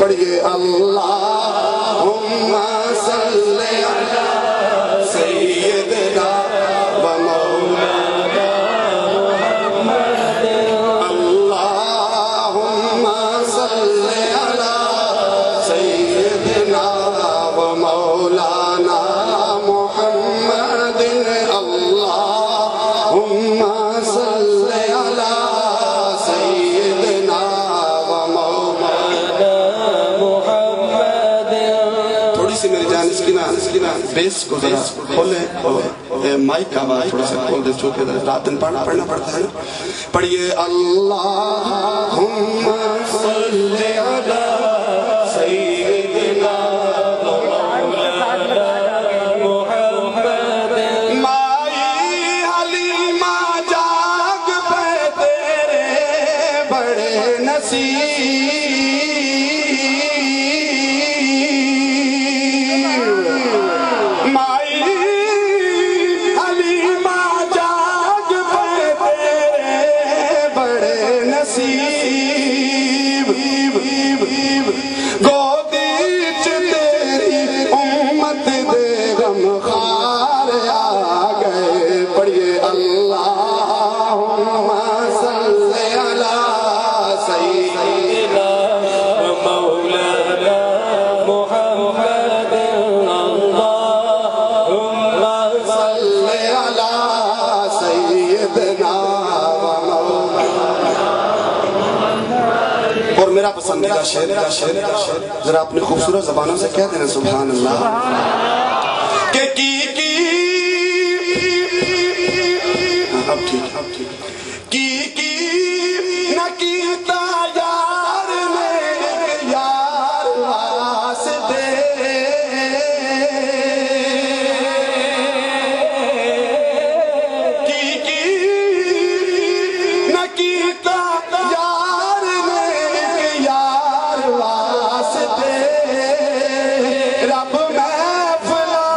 پڑھیے اللہم صلی علی سیدنا و مولانا محمد اللہم صلی علی سیدنا و مولانا محمد اللہم صلی علی سیدنا و مولانا محمد. تھوڑی سی میری جان اس کی نا بیس کو ذرا کھولیں اور مائک کا آواز تھوڑا سا کھول دیں چونکہ رات دن پڑھنا پڑتا ہے. پڑھیے اللہم صلی علی سیدنا و مولانا محمد. مائی حلیمہ جاگ پہ تیرے بڑے نصیب. گودیچ تیری امت دے غم خار آ گئے. پڑھیے اللہم صلی علی سیدنا مولانا محمد اللہم صلی علی سیدنا اور میرا پسندیدہ شعر ذرا اپنی خوبصورت زبانوں سے کہہ دینا سبحان اللہ. کہ اب ٹھیک کی نہ کیتا یار نے یار واسطے. کی نہ کیتا رب محفلہ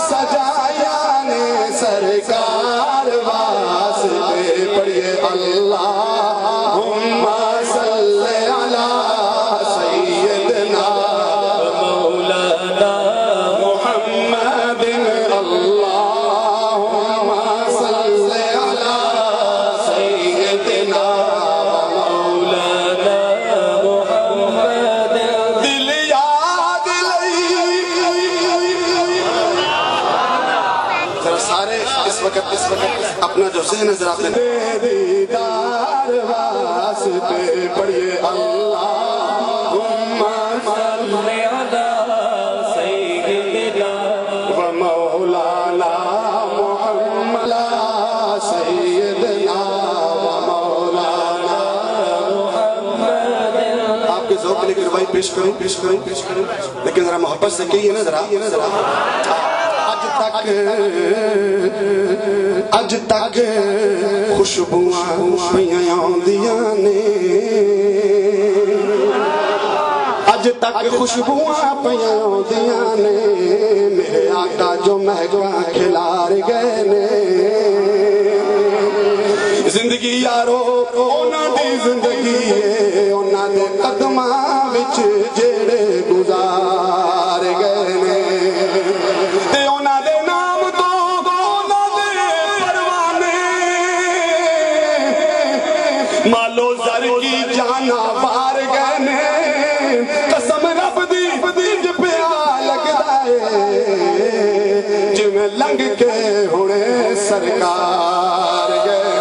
سجایا نے سرکار واسطے. پڑھیے اللہم صلی علی سیدنا مولانا محمد اللہم صلی علی سیدنا مولانا محمد. دل یاد سارے اس وقت اپنا جو ذہن نظر آپ نے دیدار واسطے. پڑھیے اللہم صلی علی سیدنا و مولانا محمد سیدنا و مولانا محمد. آپ کے ذوق کے لیے روایت پیش کروں لیکن ذرا محبت سے کہیے نا ذرا. اج تک خوشبوئاں پیاں آندیاں نے. اج تک خوشبوئاں پیاں آندیاں نے. میرے آقا جو مہکاں کھلار گئے نے. زندگی یارو انہاں دی زندگی ہے انہاں دے قدماں وچ جڑے گزار گئے نے. تے انہاں دے نام تو انہاں دے پروانے مالو زر کی جانا بار گئے نے. قسم رب دی پیا لگدا ہے جویں لنگ کے ہونے سرکار گئے.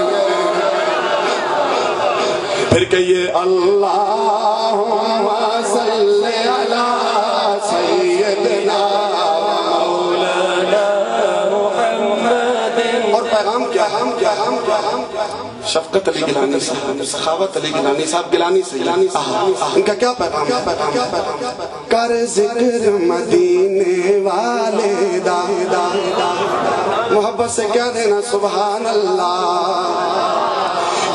پھر کہیے اللہم صلی علی سیدنا مولانا محمد. اور پیغام کیا شفقت علی گیلانی صاحب, سخاوت علی گیلانی صاحب, گیلانی سے ان کا کیا پیغام ہے؟ کر ذکر مدینے والے دا محبت سے کیا دینا سبحان اللہ.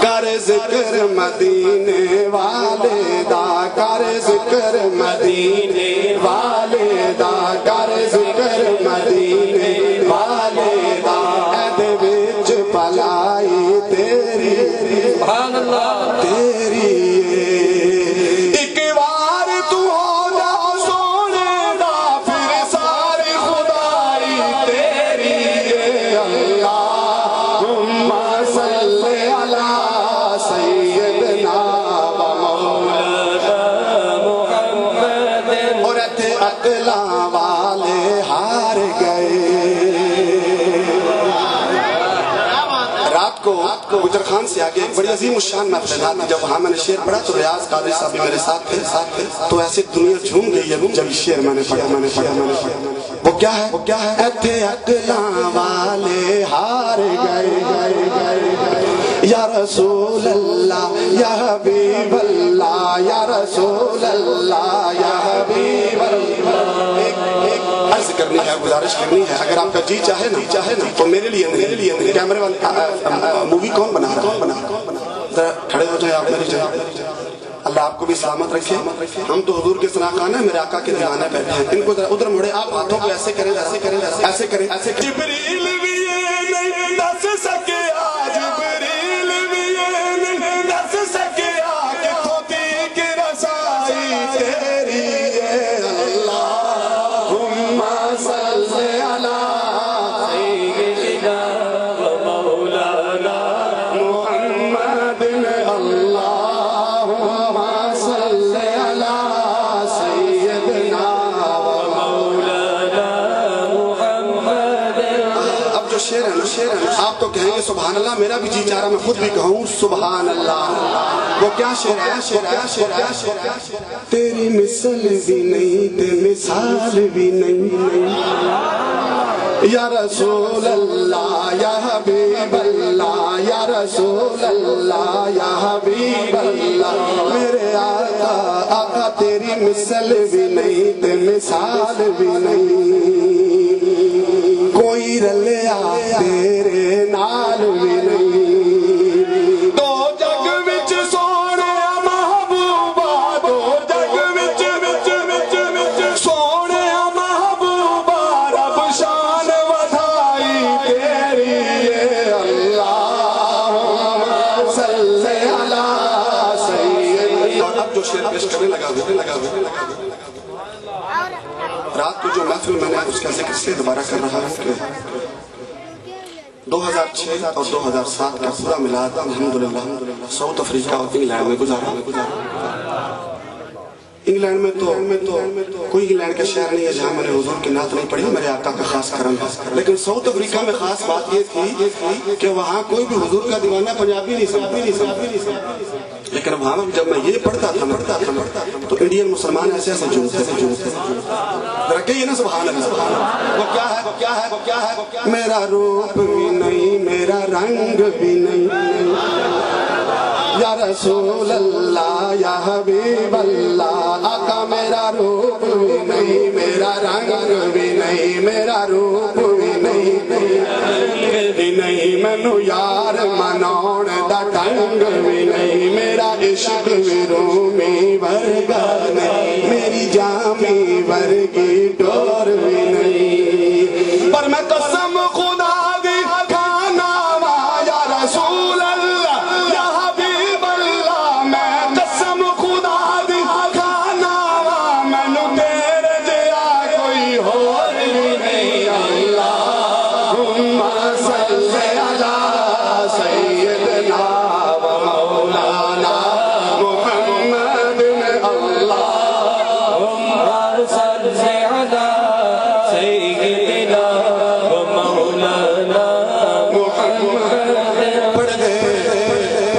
کر ذکر مدینے والے دا, کر ذکر مدینے والے دا, کر ذکر مدینے والے دا. اے وچ پلائی تیری سبحان اللہ تیری ایک بار تو خان سے آگے ایک بڑی عظیم الشان محفل ہے. جب وہاں میں نے شعر پڑھا تو ریاض قادری صاحب بھی میرے ساتھ تھے تو ایسے دنیا جھوم گئی ہے جب شعر میں نے پڑھا. وہ کیا ہے ایتھے عقلاں والے ہار گئے یا رسول اللہ یا حبیب اللہ یا رسول اللہ یا حبیب اللہ. عرض کرنی ہے, گزارش کرنی ہے, اگر آپ کا جی چاہے نا تو میرے لیے کیمرے والے مووی کون بنا رہا, ذرا کھڑے ہو جائیں آپ میری جگہ. اللہ آپ کو بھی سلامت رکھے. ہم تو حضور کے ثناء ہیں, میرے آقا کے دیوانے بیٹھے ہیں. ان کو ذرا ادھر مڑے, آپ ہاتھوں کو ایسے کریں. جبریل بھی یہ نہیں دس سکے آج, جبریل بھی یہ نہیں دس سکے آج, کتھوں تک رسائی تیری ہے. اللہم صلی علی سیدنا و مولانا محمد. اللہم صلی علی سیدنا و مولانا محمد. اب جو شعر ہے نا, آپ تو کہیں گے سبحان اللہ, میرا بھی جی چاہ رہا میں خود بھی کہوں سبحان اللہ. وہ کیا شعر ہے, تیری مثل بھی نہیں تے مثال بھی نہیں یا رسول اللہ یا حبیب اللہ یا رسول اللہ یا حبیب اللہ. میرے آقا تیری مثل بھی نہیں تے مثال بھی نہیں, کوئی رلیا تیرے نال بھی نہیں. دو جگ وچ سونے محبوبہ, دو جگ وچ سونے محبوبہ, رب شان ودھائی تیری ہے. اللہم صلی علی سیدنا. اور اب جو شعر پیش کرنے لگا رات کو جو محفل میں نے اس کا ذکر اس لیے دوبارہ کر رہا ہوں کہ 2006 اور 2007 کا پورا میلاد الحمدللہ ساؤتھ افریقہ اور انگلینڈ میں گزارا. انگلینڈ میں تو کوئی انگلینڈ کا شہر نہیں ہے جہاں میں نے حضور کی نعت نہیں پڑھی, میرے آقا کا خاص کرم. لیکن ساؤتھ افریقہ میں خاص بات یہ تھی کہ وہاں کوئی بھی حضور کا دیوانہ پنجابی نہیں سمجھتا. لیکن وہاں جب میں یہ پڑھتا تھا تو انڈین مسلمان ایسے جھومتے ذرا کہیے نا سبحان اللہ. وہ کیا ہے, میرا روپ بھی نہیں میرا رنگ بھی نہیں یا رسول اللہ یا حبیب اللہ. آقا میرا روپ بھی نہیں میرا رنگ بھی نہیں, میرا روپ بھی نہیں مینو یار مناؤن دا ڈنگ بھی نہیں, میرا عشق بھی رومی ورگا نہیں, میری جامی ورگی ڈور بھی نہیں. پر میں قسم خدا دی کھانا وا یا رسول اللہ یا حبیب اللہ, میں قسم خدا دی کھانا وا, مینو تیرے جیا کوئی اور بھی نہیں. اللہم صلی علی سیدنا و مولانا محمد. اللہم صلی علی سیدنا و مولانا محمد. پڑھ دے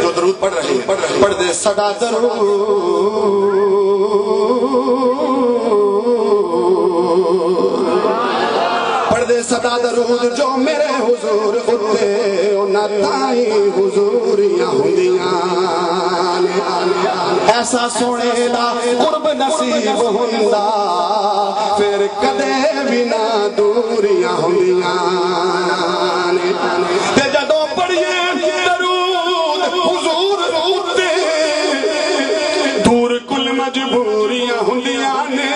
جو درود پڑھ رہے ہیں, پڑھ دے صدا درود, پڑھ دے صدا درود جو میرے حضور اتے انہاں تائیں حضوریاں ہوندیاں. ایسا سونے دا قرب نصیب ہوندا پھر کدے بھی نہ دوریاں ہوندیاں. تے جدوں پڑھیے درود حضور اتے دور کل مجبوریاں ہوندیاں نے.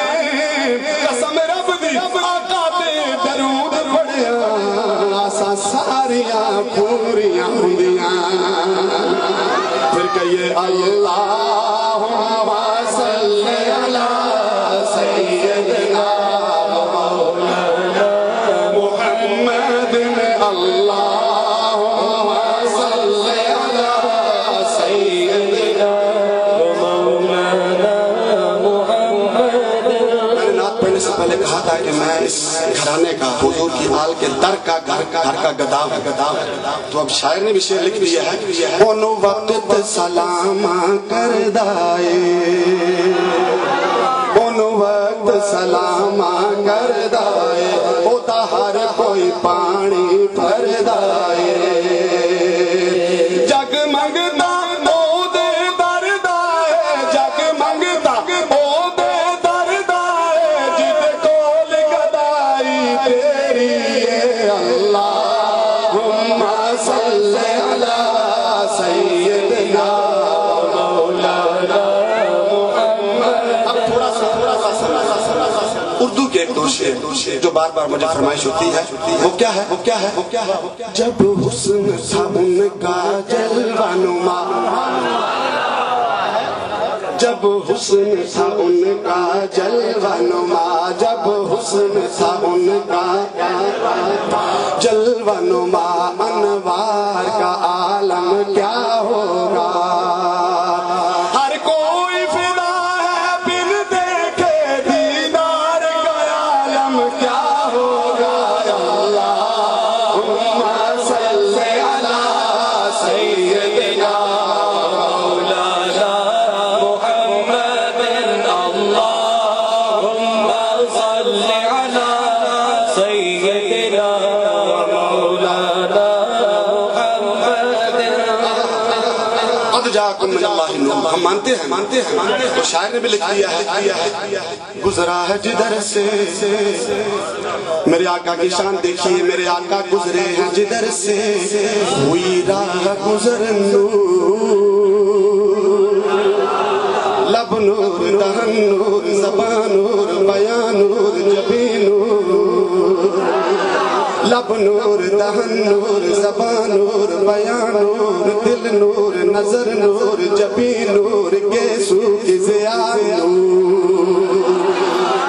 قسم رب دی آقا تے درود پڑھیا آسا ساریاں پوریاں ہوندیاں. پھر کہیے اللہم صلی علی سیدنا مولانا محمد. اللہم صلی علی سیدنا مولانا محمد. سے پہلے کہا تھا کہ میں اس گھرانے کا حضور کی آل کے در کا گھر کا گدا ہوں، تو اب شاعر نے بھی شعر لکھ دیا ہے، اونو وقت سلام کردائے، اونو وقت سلام کردائے، ہوتا ہر کوئی پانی پردائے، جگمگتا او دے دردائے، جگمگتا او دے دردائے، جد کول گدائی تیری اے اللہم صلی علی سیدنا مولانا محمد۔ اب تھوڑا سا اردو کے ایک دو شعر جو بار بار مجھے فرمائش ہوتی ہے، وہ کیا ہے؟ جب حسن تھا ان کا جلوہ نما، جب حسن تھا ان کا جلوہ نما، جب حسن تھا ان کا جلوہ نما، انوار کا عالم کیا ہوگا، ہر کوئی فدا ہے بن دیکھے دیدار کا عالم کیا ہوگا، اللہم صلی علی سیدنا مولانا محمد، اللہم صلی علی سیدنا مولانا محمد۔ قد جاءکم من اللہ نور، ہم مانتے ہیں، تو شاعر نے بھی لکھ دیا ہے، گزرا ہے جدھر سے میرے آقا کی شان دیکھیے، میرے آقا گزرے ہیں جدھر سے، ہوئی راہ گزر نور، لب نور، دہن نور، زبان نور، بیان نور، جبین نور، لب نور، دہن نور، زبان نور، بیان نور، دل نور، نظر نور، جبین نور، گیسو کی ضیاء نور،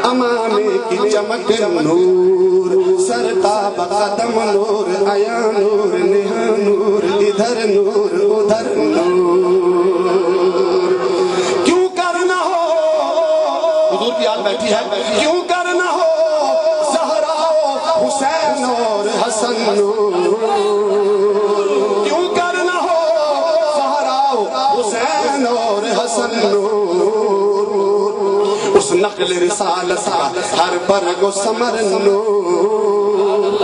امامے کی چمک نور، سرتاب قدم نور، عیا نور، نہا نور، ادھر نور، ادھر نور، کیوں کرنا ہو حضور کی آل بیٹھی ہے، کیوں کرنا ہو زہرا حسین اور حسن نور، کیوں کرنا ہو زہرا حسین اور حسن نور، اس نقل رسالت کا ہر برگ و ثمر نور،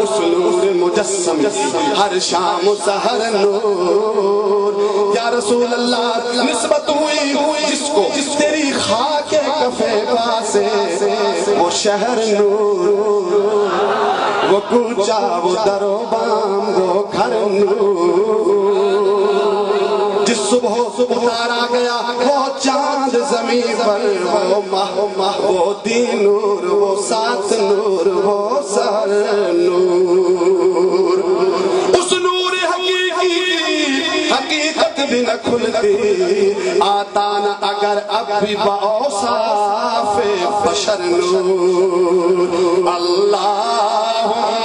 اس نور مجسم ہر شام و سحر نور، یا رسول اللہ نسبت ہوئی جس کو تیری خاک کفے پاسے، وہ شہر نور، وہ کوچہ، وہ در و بام، وہ گھر نور، جس صبح اتارا گیا وہ چاند زمین پر، وہ ماہ، وہ دین نور، وہ سات نور، وہ سر نور، اس نور حقیقت بھی نہ کھلتی، آتا نہ اگر اب بھی باوصاف بشر نور، اللہم